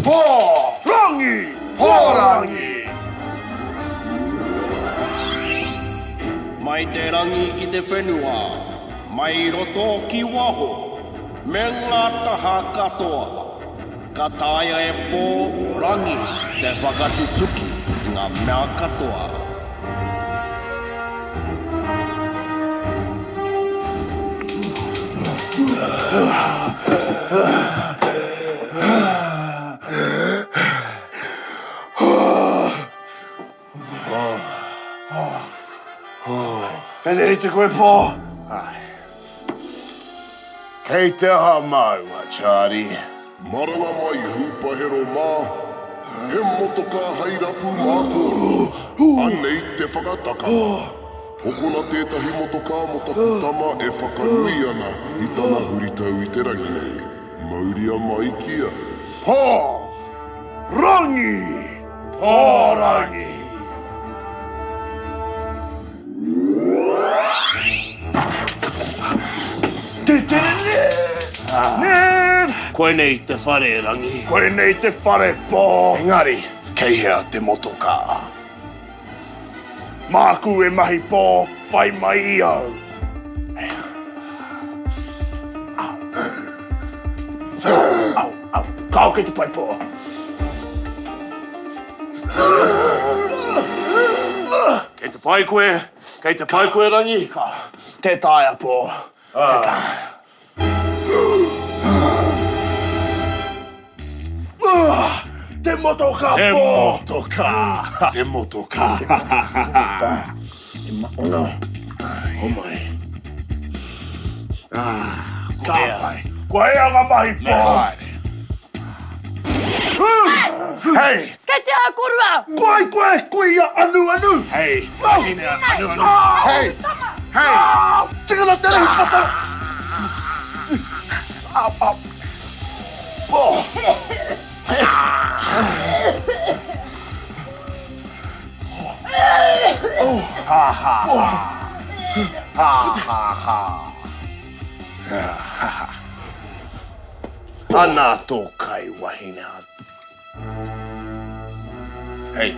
Rangi! Rangi! Mai te rangi ki te whenua, mai roto ki waho, me ngā taha katoa. Ka tāia e pō rangi, te whakatutuki i ngā mea katoa. Pene rite koe pō. Kei te aha maua, Charlie. Maranga mai Hupa hero mā. He motoka hairapu māko. Anei te whakataka. Hokona tētahi motoka mo taku tama e whakanui ana I tana huritau I te rangi nei. Mauria mai ki au. Pō! Rangi! Pō rangi! Te tere! Nen! Koe nei te whare, rangi. Koe nei te whare pō. Engari, kei hea te motoka. Māku e mahi pō, whai mai I au. Au. Kao kei te pai pō. Kei te pai koe, rangi. Te taia pō. Te taia. Te motoka Te pō. motoka. Te motoka. Ono. O mai. Ka pai. Koe anga mahi pō. Hei! Kei te akorua! Koe ia anu. Hei, wahine anu. Hei! Tingana tere hipata! Au. Ana tō kai wahine. Hei!